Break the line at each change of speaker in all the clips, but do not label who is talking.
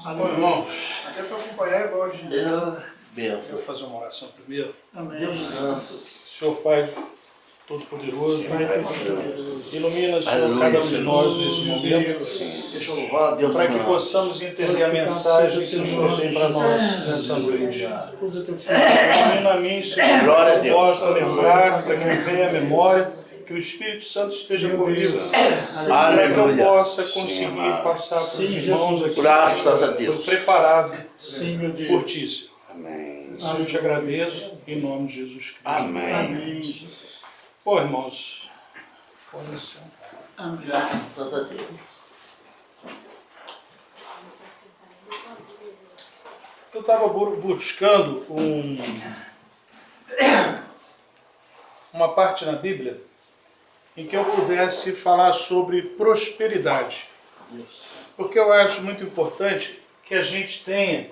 Bom, irmãos,
Até para acompanhar é igual de...
eu vou fazer uma oração primeiro.
Amém.
Deus Santo.
Senhor Pai Todo-Poderoso, ilumina, Senhor,
Aleluia,
cada um de
Senhor.
nós nesse momento,
Deixa eu louvar, Deus
para que
Santo.
possamos entender a mensagem que o Senhor tem para nós nessa noite. Ilumina a mim, Senhor,
Glória a
que eu
Deus.
possa lembrar, para que me venha à memória, que o Espírito Santo esteja comigo, para que eu
Aleluia.
possa conseguir passar para os irmãos aqui.
Graças a Deus.
Foi preparado
Sim, meu Deus.
por ti, Senhor.
Amém.
Senhor, eu te agradeço em nome de Jesus Cristo.
Amém.
Amém.
Bom, irmãos, podem ser.
Amém.
Graças a Deus.
Eu estava buscando uma parte na Bíblia em que eu pudesse falar sobre prosperidade. Porque eu acho muito importante que a gente tenha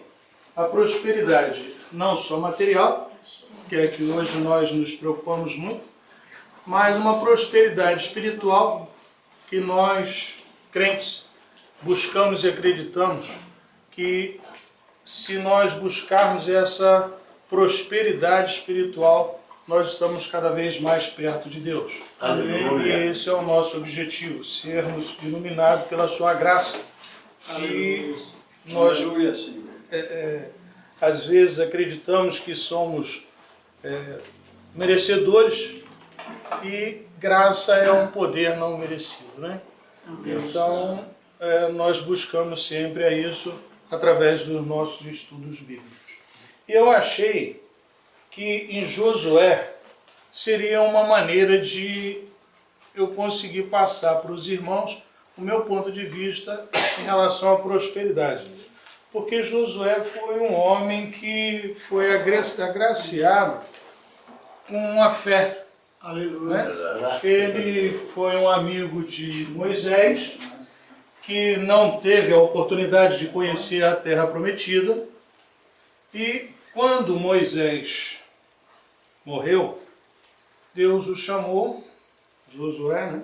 a prosperidade, não só material, que é que hoje nós nos preocupamos muito, mas uma prosperidade espiritual que nós, crentes, buscamos e acreditamos que se nós buscarmos essa prosperidade espiritual, nós estamos cada vez mais perto de Deus.
Aleluia.
E esse é o nosso objetivo, sermos iluminados pela sua graça. E nós, às vezes, acreditamos que somos merecedores e graça é um poder não merecido, né? Então, nós buscamos sempre a isso através dos nossos estudos bíblicos. E eu achei que em Josué seria uma maneira de eu conseguir passar para os irmãos o meu ponto de vista em relação à prosperidade. Porque Josué foi um homem que foi agraciado com a fé.
Aleluia.
Né? Ele foi um amigo de Moisés, que não teve a oportunidade de conhecer a terra prometida. E quando Moisés morreu, Deus o chamou, Josué, né?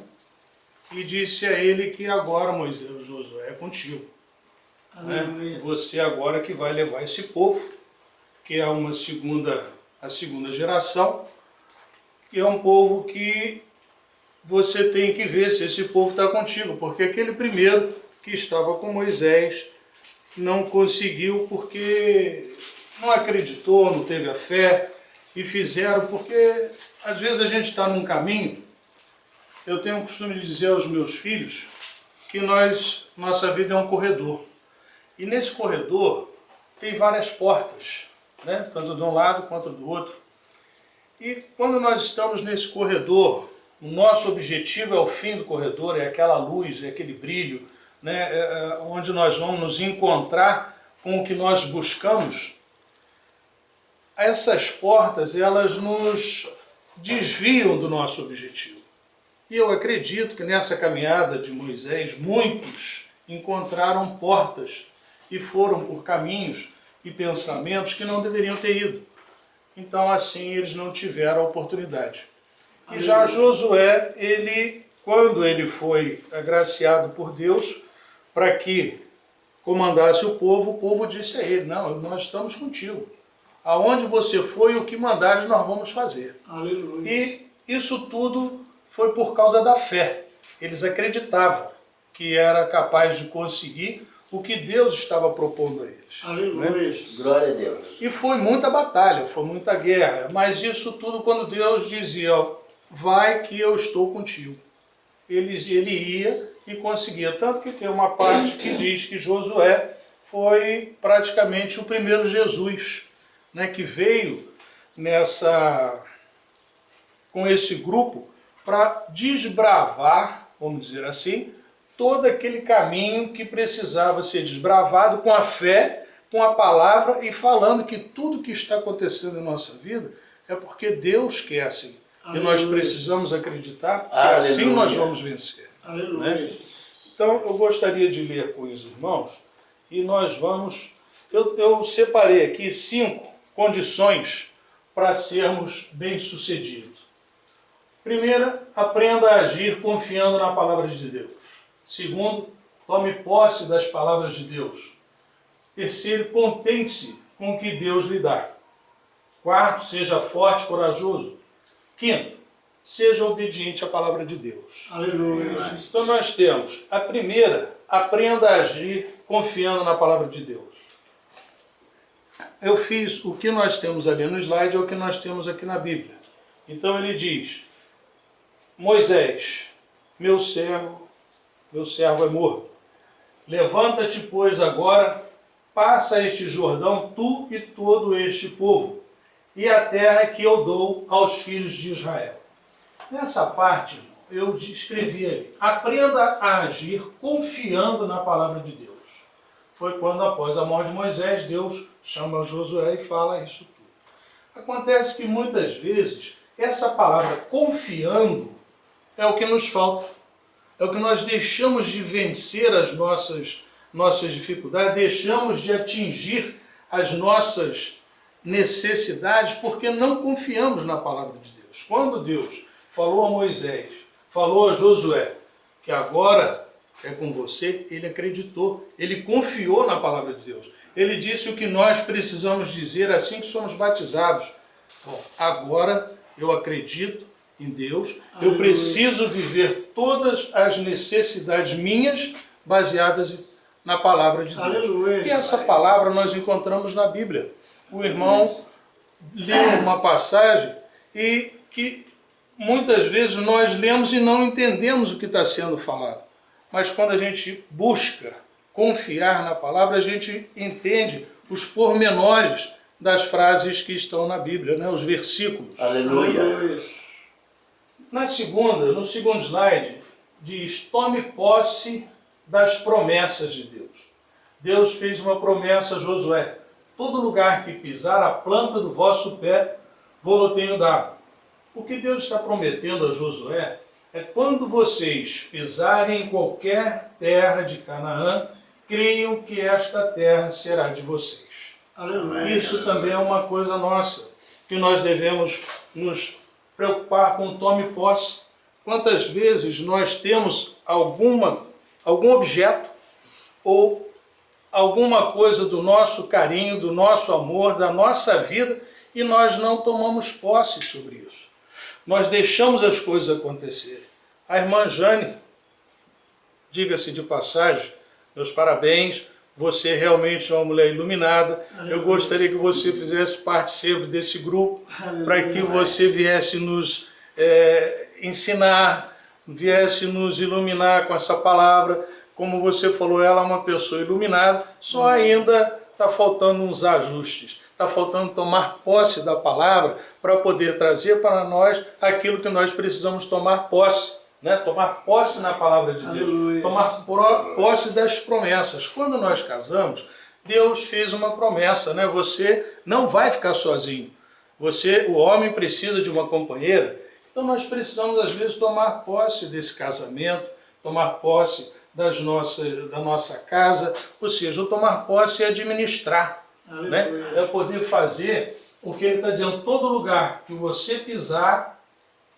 E disse a ele que agora, Josué, é contigo. Né? Você agora que vai levar esse povo, que é a segunda geração, que é um povo que você tem que ver se esse povo está contigo, porque aquele primeiro que estava com Moisés não conseguiu porque não acreditou, não teve a fé, e fizeram porque às vezes a gente está num caminho. Eu tenho o costume de dizer aos meus filhos que nossa vida é um corredor. E nesse corredor tem várias portas, né? Tanto de um lado quanto do outro. E quando nós estamos nesse corredor, o nosso objetivo é o fim do corredor, é aquela luz, é aquele brilho, né? Onde nós vamos nos encontrar com o que nós buscamos. Essas portas, elas nos desviam do nosso objetivo. E eu acredito que nessa caminhada de Moisés, muitos encontraram portas e foram por caminhos e pensamentos que não deveriam ter ido. Então, assim, eles não tiveram a oportunidade. E já Josué, quando ele foi agraciado por Deus para que comandasse o povo disse a ele: não, nós estamos contigo. Aonde você foi, o que mandares, nós vamos fazer.
Aleluia.
E isso tudo foi por causa da fé. Eles acreditavam que era capaz de conseguir o que Deus estava propondo a eles.
Aleluia.
Né?
Glória a Deus.
E foi muita batalha, foi muita guerra, mas isso tudo quando Deus dizia: ó, vai que eu estou contigo. Ele ia e conseguia. Tanto que tem uma parte que diz que Josué foi praticamente o primeiro Jesus, né, que veio com esse grupo para desbravar, vamos dizer assim, todo aquele caminho que precisava ser desbravado com a fé, com a palavra e falando que tudo que está acontecendo em nossa vida é porque Deus quer assim. E nós precisamos acreditar que assim nós vamos vencer.
Aleluia.
Né? Então eu gostaria de ler com os irmãos e nós vamos... Eu separei aqui 5 condições para sermos bem-sucedidos. Primeira, aprenda a agir confiando na palavra de Deus. Segundo, tome posse das palavras de Deus. Terceiro, contente-se com o que Deus lhe dá. Quarto, seja forte, corajoso. Quinto, seja obediente à palavra de Deus.
Aleluia.
Então nós temos a primeira, aprenda a agir confiando na palavra de Deus. Eu fiz o que nós temos ali no slide, é o que nós temos aqui na Bíblia. Então ele diz, Moisés, meu servo é morto. Levanta-te, pois, agora, passa este Jordão, tu e todo este povo, e a terra que eu dou aos filhos de Israel. Nessa parte, eu escrevi ali, aprenda a agir confiando na palavra de Deus. Foi quando, após a morte de Moisés, Deus chama Josué e fala isso tudo. Acontece que muitas vezes, essa palavra confiando é o que nos falta. É o que nós deixamos de vencer as nossas dificuldades, deixamos de atingir as nossas necessidades porque não confiamos na palavra de Deus. Quando Deus falou a Moisés, falou a Josué, que agora é com você, ele acreditou, ele confiou na palavra de Deus. Ele disse o que nós precisamos dizer assim que somos batizados. Bom, agora eu acredito em Deus, eu preciso viver todas as necessidades minhas baseadas na palavra de Deus.
Aleluia.
E essa palavra nós encontramos na Bíblia. O irmão leu uma passagem e que muitas vezes nós lemos e não entendemos o que está sendo falado. Mas quando a gente busca confiar na palavra, a gente entende os pormenores das frases que estão na Bíblia, né? Os versículos.
Aleluia.
No segundo slide, diz, tome posse das promessas de Deus. Deus fez uma promessa a Josué. Todo lugar que pisar a planta do vosso pé, vou-lo tenho dado. O que Deus está prometendo a Josué é quando vocês pisarem em qualquer terra de Canaã, creiam que esta terra será de vocês.
Aleluia.
Isso também é uma coisa nossa, que nós devemos nos preocupar com tome posse. Quantas vezes nós temos algum objeto ou alguma coisa do nosso carinho, do nosso amor, da nossa vida, e nós não tomamos posse sobre isso. Nós deixamos as coisas acontecerem. A irmã Jane, diga-se de passagem, meus parabéns, você realmente é uma mulher iluminada. Eu gostaria que você fizesse parte sempre desse grupo, para que você viesse nos ensinar, viesse nos iluminar com essa palavra. Como você falou, ela é uma pessoa iluminada, só ainda está faltando uns ajustes. Está faltando tomar posse da palavra para poder trazer para nós aquilo que nós precisamos tomar posse. Né? Tomar posse na palavra de Deus,
Aleluia.
tomar posse das promessas. Quando nós casamos, Deus fez uma promessa, né? Você não vai ficar sozinho. O homem precisa de uma companheira. Então nós precisamos às vezes tomar posse desse casamento, tomar posse da nossa casa, ou seja, o tomar posse é administrar, né? É poder fazer o que ele está dizendo. Todo lugar que você pisar,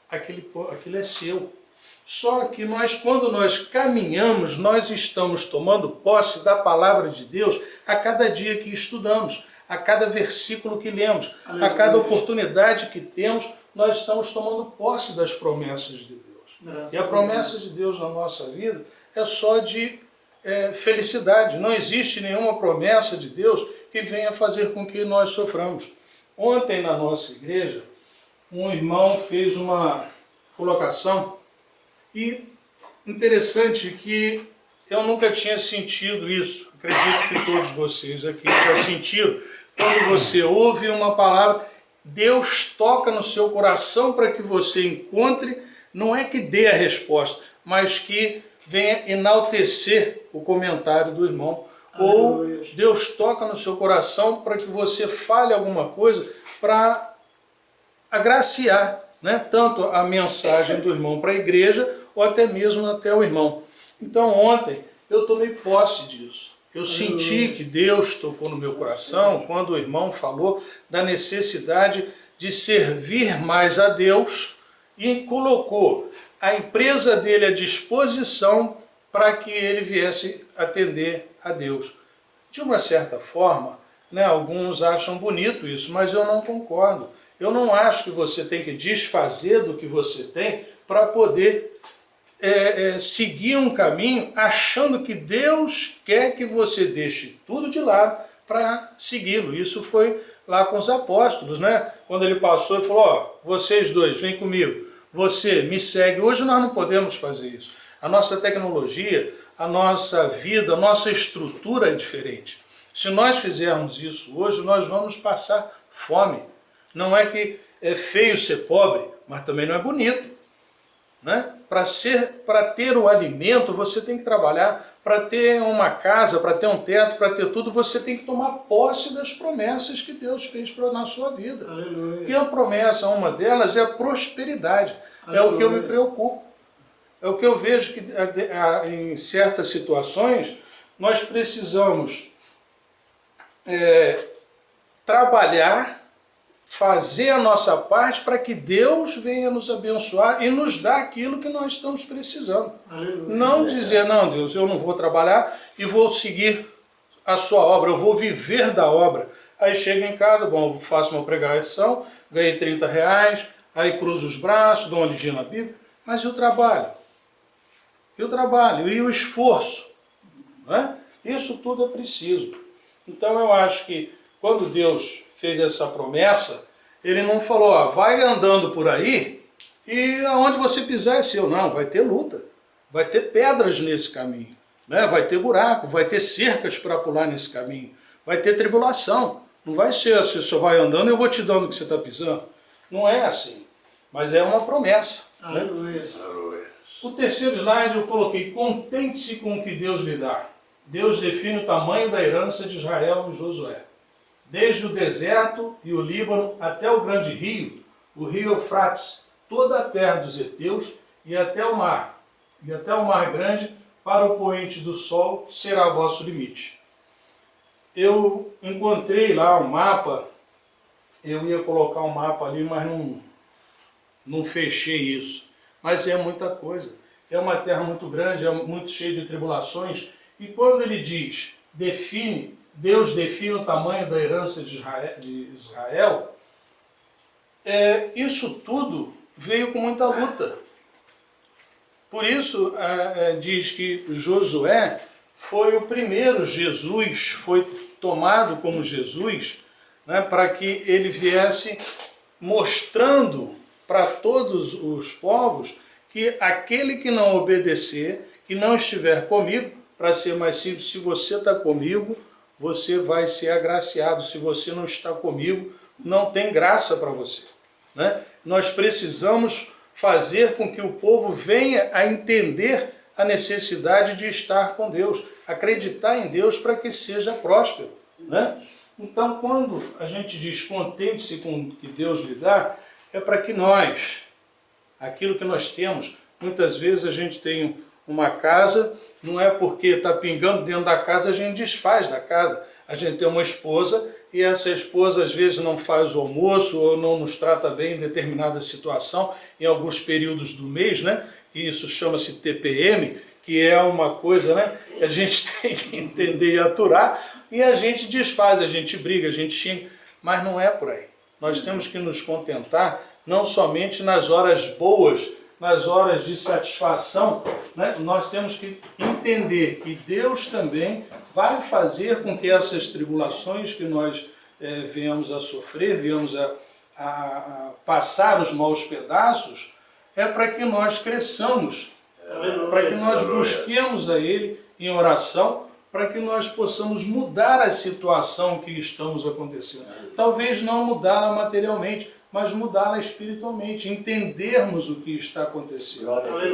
aquilo é seu. Só que quando nós caminhamos, nós estamos tomando posse da palavra de Deus a cada dia que estudamos, a cada versículo que lemos, a cada oportunidade que temos, nós estamos tomando posse das promessas de Deus. E a promessa de Deus na nossa vida é só de felicidade. Não existe nenhuma promessa de Deus que venha fazer com que nós soframos. Ontem na nossa igreja, um irmão fez uma colocação. E interessante que eu nunca tinha sentido isso, acredito que todos vocês aqui já sentiram. Quando você ouve uma palavra, Deus toca no seu coração para que você encontre, não é que dê a resposta, mas que venha enaltecer o comentário do irmão. Ou Deus toca no seu coração para que você fale alguma coisa para agraciar, né, tanto a mensagem do irmão para a igreja, ou até mesmo até o irmão. Então ontem eu tomei posse disso. Eu senti que Deus tocou no meu coração quando o irmão falou da necessidade de servir mais a Deus e colocou a empresa dele à disposição para que ele viesse atender a Deus. De uma certa forma, né, alguns acham bonito isso, mas eu não concordo. Eu não acho que você tem que desfazer do que você tem para poder seguir um caminho achando que Deus quer que você deixe tudo de lado para segui-lo. Isso foi lá com os apóstolos, né? Quando ele passou e falou, ó, vocês dois, vem comigo, você me segue. Hoje nós não podemos fazer isso. A nossa tecnologia, a nossa vida, a nossa estrutura é diferente. Se nós fizermos isso hoje, nós vamos passar fome. Não é que é feio ser pobre, mas também não é bonito. Né? Para ter o alimento, você tem que trabalhar. Para ter uma casa, para ter um teto, para ter tudo, você tem que tomar posse das promessas que Deus fez na sua vida.
Aleluia.
E a promessa, uma delas, é a prosperidade. Aleluia. É o que eu me preocupo. É o que eu vejo que em certas situações nós precisamos trabalhar, fazer a nossa parte para que Deus venha nos abençoar e nos dar aquilo que nós estamos precisando.
Aleluia.
Não dizer, não, Deus, eu não vou trabalhar e vou seguir a sua obra, eu vou viver da obra. Aí chego em casa, bom, faço uma pregação, ganhei 30 reais, aí cruzo os braços, dou uma lidinha na Bíblia, mas e o trabalho? E o trabalho? E o esforço? Né? Isso tudo é preciso. Então eu acho que quando Deus fez essa promessa, ele não falou, ó, vai andando por aí e aonde você pisar é seu. Não, vai ter luta, vai ter pedras nesse caminho, né? Vai ter buraco, vai ter cercas para pular nesse caminho, vai ter tribulação. Não vai ser assim, você só vai andando e eu vou te dando o que você está pisando. Não é assim, mas é uma promessa.
Aleluia.
Aleluia.
O terceiro slide eu coloquei, contente-se com o que Deus lhe dá. Deus define o tamanho da herança de Israel e Josué. Desde o deserto e o Líbano até o grande rio, o rio Eufrates, toda a terra dos heteus e até o mar grande, para o poente do sol, será vosso limite. Eu encontrei lá um mapa, eu ia colocar um mapa ali, mas não fechei isso. Mas é muita coisa. É uma terra muito grande, é muito cheia de tribulações. E quando ele diz, Deus define o tamanho da herança de Israel, isso tudo veio com muita luta. Por isso diz que Josué foi o primeiro Jesus, foi tomado como Jesus, né, para que ele viesse mostrando para todos os povos que aquele que não obedecer, que não estiver comigo, para ser mais simples, se você está comigo, você vai ser agraciado. Se você não está comigo, não tem graça para você. Né? Nós precisamos fazer com que o povo venha a entender a necessidade de estar com Deus, acreditar em Deus para que seja próspero. Né? Então, quando a gente diz contente-se com o que Deus lhe dá, é para que nós, aquilo que nós temos, muitas vezes a gente tem uma casa, não é porque está pingando dentro da casa, a gente desfaz da casa. A gente tem uma esposa e essa esposa às vezes não faz o almoço ou não nos trata bem em determinada situação, em alguns períodos do mês, né? E isso chama-se TPM, que é uma coisa, né, que a gente tem que entender e aturar, e a gente desfaz, a gente briga, a gente xinga, mas não é por aí. Nós temos que nos contentar não somente nas horas boas, nas horas de satisfação, né? Nós temos que entender que Deus também vai fazer com que essas tribulações que nós venhamos a sofrer, venhamos a passar os maus pedaços, é para que nós cresçamos, para que nós busquemos a Ele em oração, para que nós possamos mudar a situação que estamos acontecendo. Talvez não mudá-la materialmente, mas mudá-la espiritualmente, entendermos o que está acontecendo.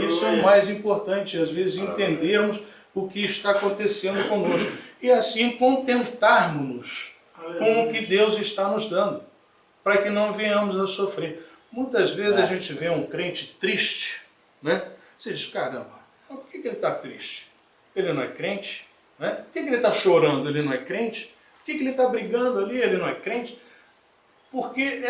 Isso é o mais importante, às vezes entendermos o que está acontecendo conosco. E assim contentarmos-nos com o que Deus está nos dando, para que não venhamos a sofrer. Muitas vezes a gente vê um crente triste, né? Você diz, caramba, mas por que ele está triste? Ele não é crente? Né? Por que ele está chorando? Ele não é crente? Por que ele está brigando ali? Ele não é crente? Porque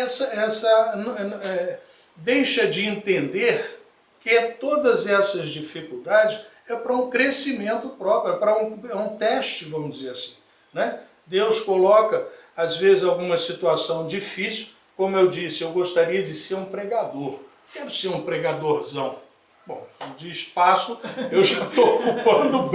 deixa de entender que todas essas dificuldades é para um crescimento próprio, é para um teste, vamos dizer assim. né? Deus coloca, às vezes, alguma situação difícil. Como eu disse, eu gostaria de ser um pregador. Quero ser um pregadorzão. Bom, de espaço eu já estou ocupando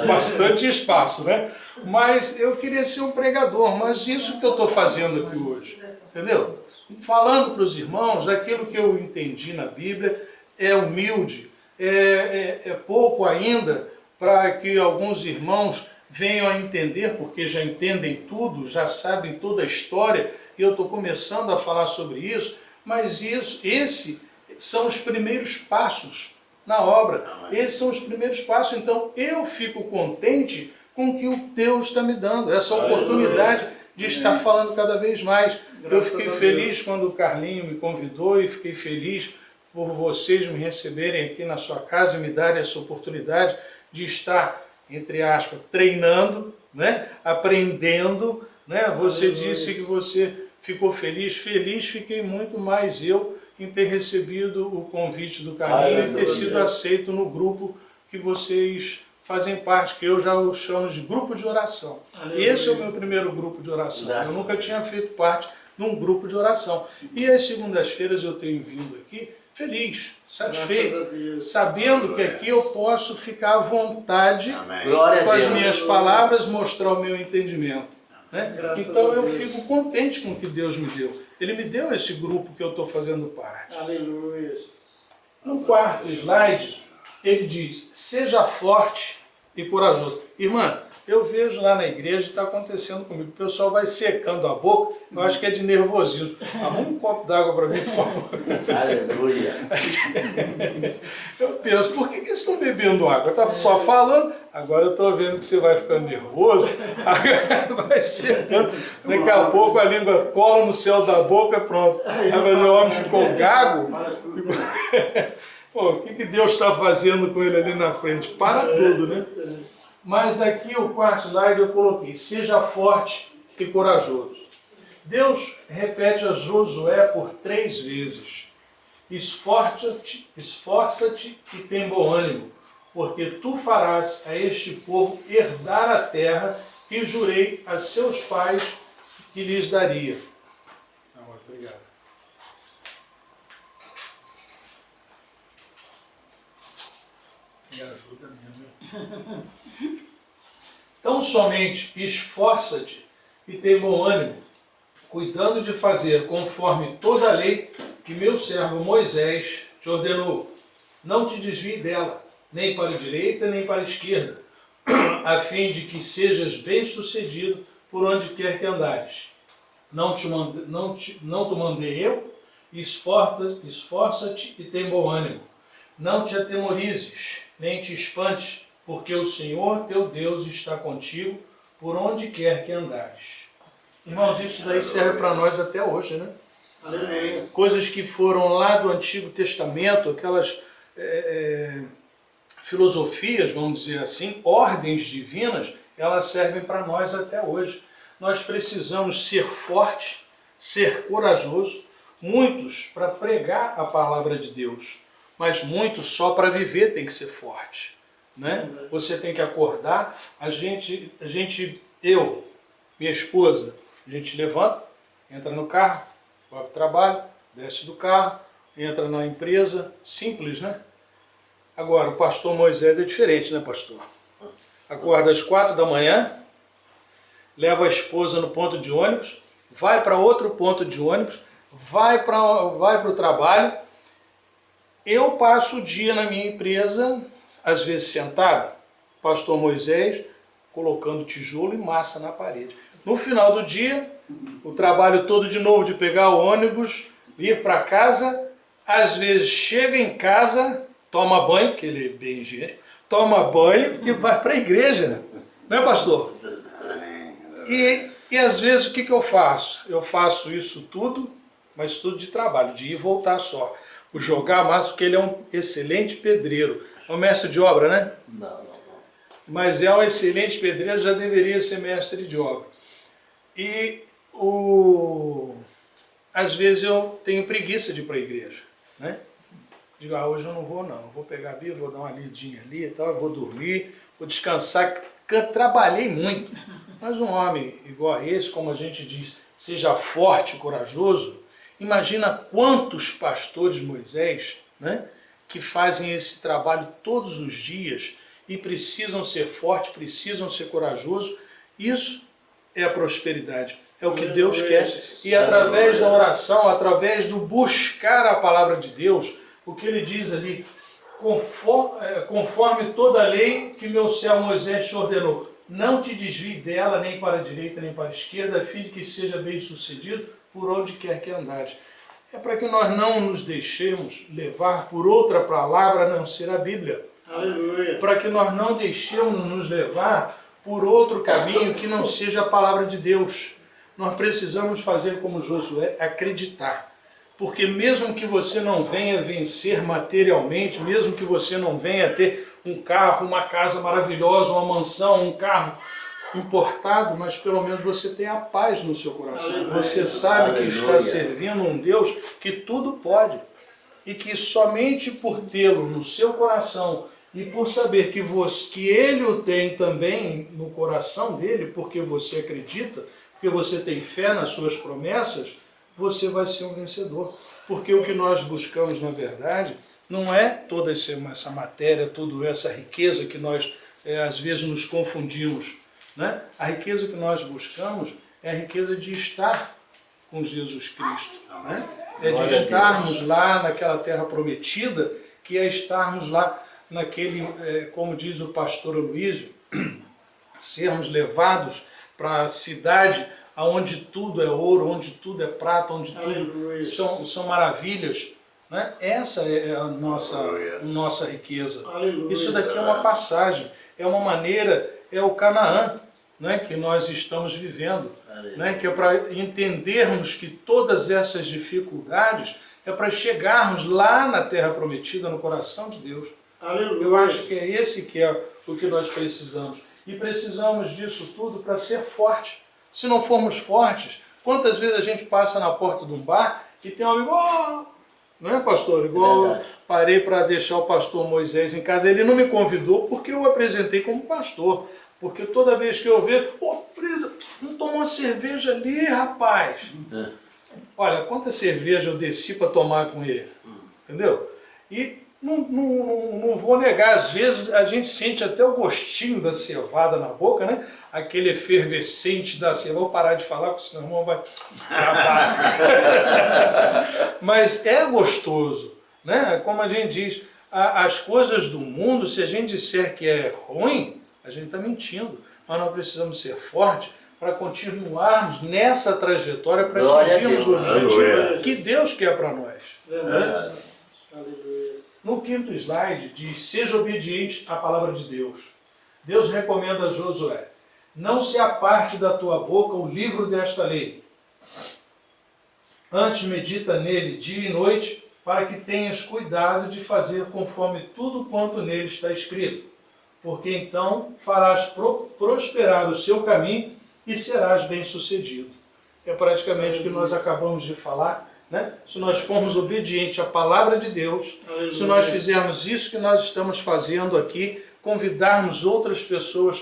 bastante espaço, né? Mas eu queria ser um pregador, mas isso que eu estou fazendo aqui hoje, entendeu? Falando para os irmãos aquilo que eu entendi na Bíblia, é humilde, é pouco ainda para que alguns irmãos venham a entender, porque já entendem tudo, já sabem toda a história, e eu estou começando a falar sobre isso, mas esses são os primeiros passos na obra. Esses são os primeiros passos. Então eu fico contente com o que o Deus está me dando, essa oportunidade de estar falando cada vez mais. Eu fiquei feliz quando o Carlinho me convidou e fiquei feliz por vocês me receberem aqui na sua casa e me darem essa oportunidade de estar, entre aspas, treinando, né? Aprendendo. Né? Você disse que você ficou feliz. Feliz fiquei muito mais eu em ter recebido o convite do Carlinho e ter sido aceito no grupo que vocês fazem parte, que eu já chamo de grupo de oração. Esse é o meu primeiro grupo de oração. Eu nunca tinha feito parte de um grupo de oração. E às segundas-feiras eu tenho vindo aqui feliz, satisfeito, sabendo que aqui eu posso ficar à vontade com as minhas palavras, mostrar o meu entendimento. Né? Então eu fico contente com o que Deus me deu. Ele me deu esse grupo que eu estou fazendo parte.
Aleluia.
No quarto slide, ele diz, seja forte e corajoso. Irmã, eu vejo lá na igreja, está acontecendo comigo, o pessoal vai secando a boca, eu acho que é de nervosismo. Arruma um copo d'água para mim, por favor.
Aleluia.
Eu penso, por que eles estão bebendo água? Estava só falando, agora eu estou vendo que você vai ficando nervoso, vai secando, daqui a pouco a língua cola no céu da boca, pronto. Aí o homem ficou gago. Pô, o que Deus está fazendo com ele ali na frente? Para tudo, né? Mas aqui o quarto slide eu coloquei, seja forte e corajoso. Deus repete a Josué por 3 vezes. Esforça-te e tem bom ânimo, porque tu farás a este povo herdar a terra que jurei a seus pais que lhes daria. Obrigado. Me ajuda mesmo. Então somente esforça-te e tem bom ânimo, cuidando de fazer conforme toda a lei que meu servo Moisés te ordenou. Não te desvie dela, nem para a direita, nem para a esquerda, a fim de que sejas bem-sucedido por onde quer que andares. Não te mandei eu? Esforça-te e tem bom ânimo. Não te atemorizes, nem te espantes, porque o Senhor teu Deus está contigo por onde quer que andares. Irmãos, isso daí serve para nós até hoje, né?
Aleluia.
Coisas que foram lá do Antigo Testamento, aquelas filosofias, vamos dizer assim, ordens divinas, elas servem para nós até hoje. Nós precisamos ser forte, ser corajoso, muitos para pregar a palavra de Deus, mas muitos só para viver tem que ser forte. Né? Você tem que acordar, eu, minha esposa, a gente levanta, entra no carro, vai para o trabalho, desce do carro, entra na empresa, simples, né? Agora, o pastor Moisés é diferente, né, pastor? Acorda às 4 da manhã, leva a esposa no ponto de ônibus, vai para outro ponto de ônibus, vai para o trabalho. Eu passo o dia na minha empresa, às vezes sentado, pastor Moisés colocando tijolo e massa na parede. No final do dia, o trabalho todo de novo de pegar o ônibus, ir para casa, às vezes chega em casa, toma banho, que ele é bem higiênico, toma banho e vai para a igreja. Não é, pastor? E às vezes o que eu faço? Eu faço isso tudo, mas tudo de trabalho, de ir e voltar só. O jogar a massa, porque ele é um excelente pedreiro. É um mestre de obra, né?
Não.
Mas é um excelente pedreiro, já deveria ser mestre de obra. E às vezes eu tenho preguiça de ir para a igreja, né? Digo, hoje eu não vou não, eu vou pegar a Bíblia, vou dar uma lidinha ali e tal, eu vou dormir, vou descansar, porque eu trabalhei muito. Mas um homem igual a esse, como a gente diz, seja forte e corajoso, imagina quantos pastores Moisés, né, que fazem esse trabalho todos os dias e precisam ser fortes, precisam ser corajosos. Isso é a prosperidade, é o que Deus quer. E através da oração, através do buscar a palavra de Deus, o que ele diz ali, conforme toda a lei que meu servo Moisés te ordenou, não te desvie dela nem para a direita nem para a esquerda, a fim de que seja bem sucedido por onde quer que andares. É para que nós não nos deixemos levar por outra palavra a não ser a Bíblia.
Aleluia.
Para que nós não deixemos nos levar por outro caminho que não seja a palavra de Deus. Nós precisamos fazer como Josué, acreditar. Porque mesmo que você não venha vencer materialmente, mesmo que você não venha ter um carro, uma casa maravilhosa, uma mansão, um carro importado, mas pelo menos você tem a paz no seu coração. Você sabe que está servindo um Deus que tudo pode. E que somente por tê-lo no seu coração e por saber que Ele o tem também no coração dele, porque você acredita, porque você tem fé nas suas promessas, você vai ser um vencedor. Porque o que nós buscamos, na verdade, não é toda essa matéria, toda essa riqueza que nós, às vezes, nos confundimos. Né? A riqueza que nós buscamos é a riqueza de estar com Jesus Cristo. Né? É de estarmos lá naquela terra prometida, que é estarmos lá naquele, como diz o pastor Aloísio, sermos levados para a cidade onde tudo é ouro, onde tudo é prata, onde tudo são maravilhas. Né? Essa é a nossa riqueza.
Aleluia.
Isso daqui é uma passagem, é uma maneira, é o Canaã, né, que nós estamos vivendo. Né, que é para entendermos que todas essas dificuldades é para chegarmos lá na terra prometida, no coração de Deus.
Aleluia.
Eu acho que é esse que é o que nós precisamos. E precisamos disso tudo para ser forte. Se não formos fortes, quantas vezes a gente passa na porta de um bar e tem um amigo, não é, pastor? Igual parei para deixar o pastor Moisés em casa, ele não me convidou porque eu o apresentei como pastor. Porque toda vez que eu vejo, Frisa, não tomou uma cerveja ali, rapaz. Olha, quanta cerveja eu desci para tomar com ele, entendeu? E não vou negar, às vezes a gente sente até o gostinho da cevada na boca, né? Aquele efervescente da cevada. Vou parar de falar, porque senão o irmão vai... Mas é gostoso, né? Como a gente diz, as coisas do mundo, se a gente disser que é ruim, a gente está mentindo. Mas nós precisamos ser fortes para continuarmos nessa trajetória, para atingirmos o objetivo que Deus quer para nós.
Verdade. Aleluia.
No quinto slide diz, seja obediente à palavra de Deus. Deus recomenda a Josué, não se aparte da tua boca o livro desta lei. Antes medita nele dia e noite, para que tenhas cuidado de fazer conforme tudo quanto nele está escrito. Porque então farás prosperar o seu caminho e serás bem-sucedido. É praticamente o que nós acabamos de falar. Né? Se nós formos obedientes à palavra de Deus, se nós fizermos isso que nós estamos fazendo aqui, convidarmos outras pessoas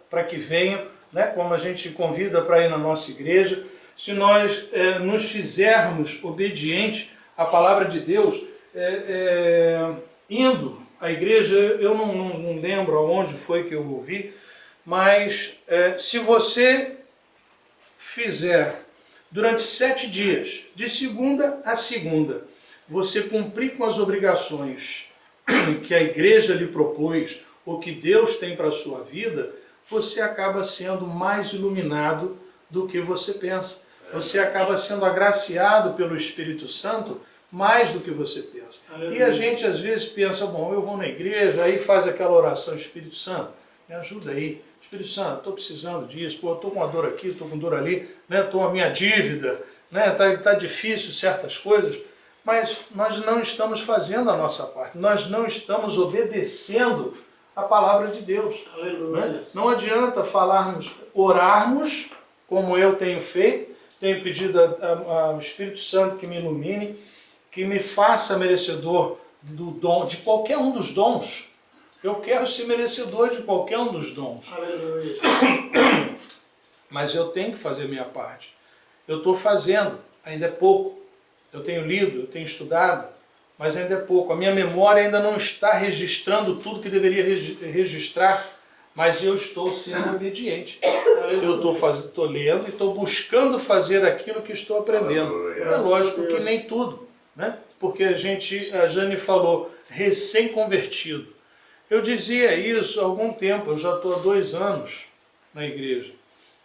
para que venham, né? Como a gente convida para ir na nossa igreja, se nós nos fizermos obedientes à palavra de Deus, indo à igreja, eu não lembro aonde foi que eu ouvi, mas se você fizer durante 7 dias, de segunda a segunda, você cumprir com as obrigações que a igreja lhe propôs, ou que Deus tem para a sua vida, você acaba sendo mais iluminado do que você pensa. Você acaba sendo agraciado pelo Espírito Santo mais do que você pensa. E a gente às vezes pensa, bom, eu vou na igreja, aí faz aquela oração, Espírito Santo, me ajuda aí. Espírito Santo, estou precisando disso, estou com uma dor aqui, estou com dor ali, estou com a minha dívida, tá difícil certas coisas, mas nós não estamos fazendo a nossa parte, nós não estamos obedecendo a palavra de Deus. Né? Não adianta orarmos, como eu tenho feito, tenho pedido ao Espírito Santo que me ilumine, que me faça merecedor do dom, de qualquer um dos dons. Eu quero ser merecedor de qualquer um dos dons.
Aleluia.
mas eu tenho que fazer a minha parte. Eu estou fazendo, ainda é pouco. Eu tenho lido, eu tenho estudado, mas ainda é pouco. A minha memória ainda não está registrando tudo que deveria registrar, mas eu estou sendo obediente. Eu estou lendo e estou buscando fazer aquilo que estou aprendendo. É lógico que nem tudo, né? Porque a Jane falou, recém-convertido. Eu dizia isso há algum tempo, eu já estou há 2 anos na igreja.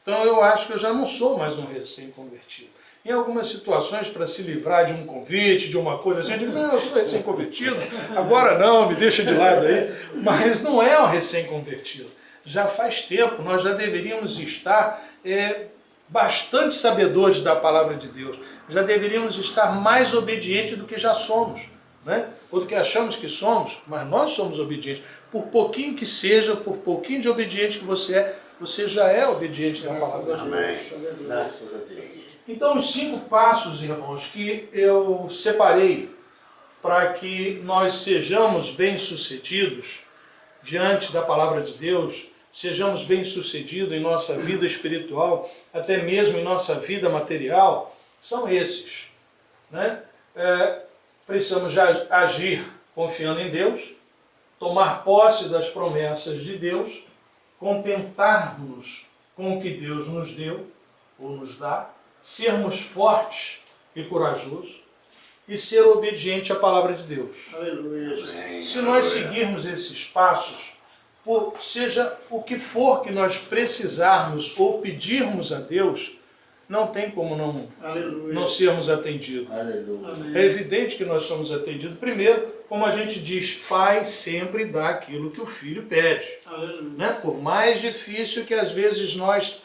Então eu acho que eu já não sou mais um recém-convertido. Em algumas situações, para se livrar de um convite, de uma coisa assim, eu digo, não, eu sou recém-convertido, agora não, me deixa de lado aí. Mas não é um recém-convertido. Já faz tempo, nós já deveríamos estar bastante sabedores da palavra de Deus. Já deveríamos estar mais obedientes do que já somos, né? Ou do que achamos que somos, mas nós somos obedientes. Por pouquinho que seja, por pouquinho de obediente que você já é obediente da palavra de Deus.
Amém. Graças a Deus.
Então, os 5 passos, irmãos, que eu separei para que nós sejamos bem-sucedidos diante da palavra de Deus, sejamos bem-sucedidos em nossa vida espiritual, até mesmo em nossa vida material, são esses, né? Precisamos já agir confiando em Deus, tomar posse das promessas de Deus, contentar-nos com o que Deus nos deu ou nos dá, sermos fortes e corajosos e ser obediente à palavra de Deus.
Aleluia.
Se nós seguirmos esses passos, seja o que for que nós precisarmos ou pedirmos a Deus, não tem como não sermos atendidos.
Aleluia.
É evidente que nós somos atendidos. Primeiro, como a gente diz, pai sempre dá aquilo que o filho pede. Né? Por mais difícil que às vezes nós,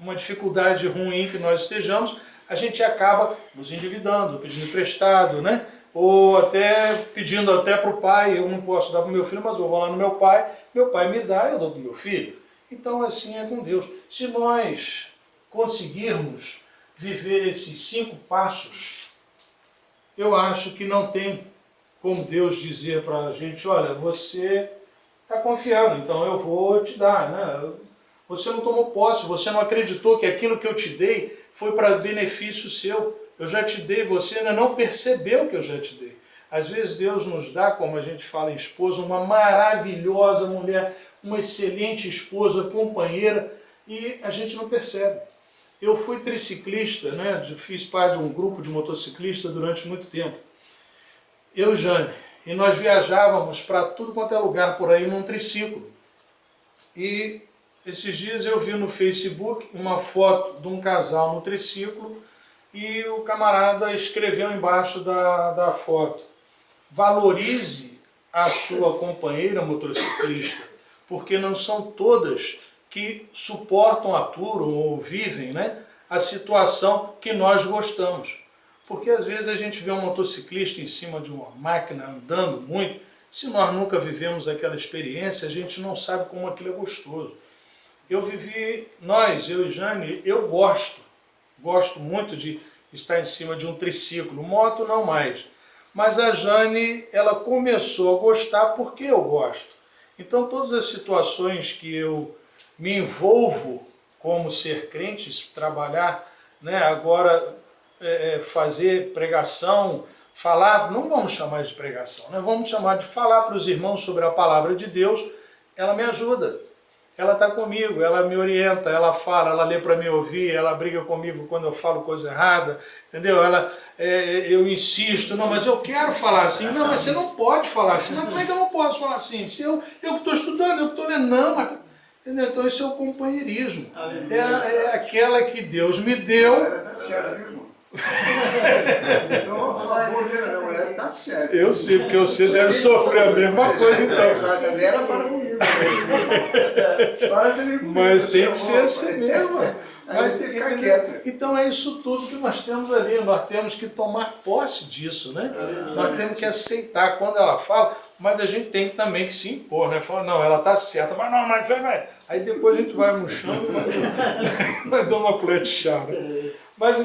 uma dificuldade ruim que nós estejamos, a gente acaba nos endividando, pedindo emprestado, né? Ou até pedindo até para o pai, eu não posso dar para o meu filho, mas eu vou lá no meu pai me dá, eu dou para o meu filho. Então assim é com Deus. Se nós conseguirmos viver esses 5 passos, eu acho que não tem como Deus dizer para a gente, olha, você está confiando, então eu vou te dar, né? Você não tomou posse, você não acreditou que aquilo que eu te dei foi para benefício seu. Eu já te dei, você ainda não percebeu que eu já te dei. Às vezes Deus nos dá, como a gente fala em esposa, uma maravilhosa mulher, uma excelente esposa, companheira, e a gente não percebe. Eu fui triciclista, né? Fiz parte de um grupo de motociclistas durante muito tempo. Eu e Jane, e nós viajávamos para tudo quanto é lugar por aí num triciclo. E esses dias eu vi no Facebook uma foto de um casal no triciclo e o camarada escreveu embaixo da foto: valorize a sua companheira motociclista, porque não são todas que suportam, aturam ou vivem, né, a situação que nós gostamos. Porque às vezes a gente vê um motociclista em cima de uma máquina andando muito, se nós nunca vivemos aquela experiência, a gente não sabe como aquilo é gostoso. Eu e Jane, eu gosto muito de estar em cima de um triciclo, moto não mais. Mas a Jane, ela começou a gostar porque eu gosto. Então todas as situações que eu me envolvo como ser crente, trabalhar, né, agora fazer pregação, falar, não vamos chamar de pregação, né, vamos chamar de falar para os irmãos sobre a palavra de Deus, ela me ajuda. Ela está comigo, ela me orienta, ela fala, ela lê para me ouvir, ela briga comigo quando eu falo coisa errada, entendeu? Eu insisto, não, mas eu quero falar assim. Não, mas você não pode falar assim. Mas como é que eu não posso falar assim? Se eu que estou estudando, eu que estou lendo, não, mas... Entendeu? Então isso é o companheirismo. É aquela que Deus me deu.
Tá certo.
Eu sei, porque você deve sofrer a mesma coisa então.
Ela fala comigo.
Mas tem que ser assim mesmo. Mas,
fica quieto.
então é isso tudo que nós temos ali, nós temos que tomar posse disso, né? Nós temos que aceitar quando ela fala, mas a gente tem também que se impor, né? Falar, não, ela está certa, mas não, mas vai. Aí depois a gente vai murchando e vai dar uma colher de chá, né? Mas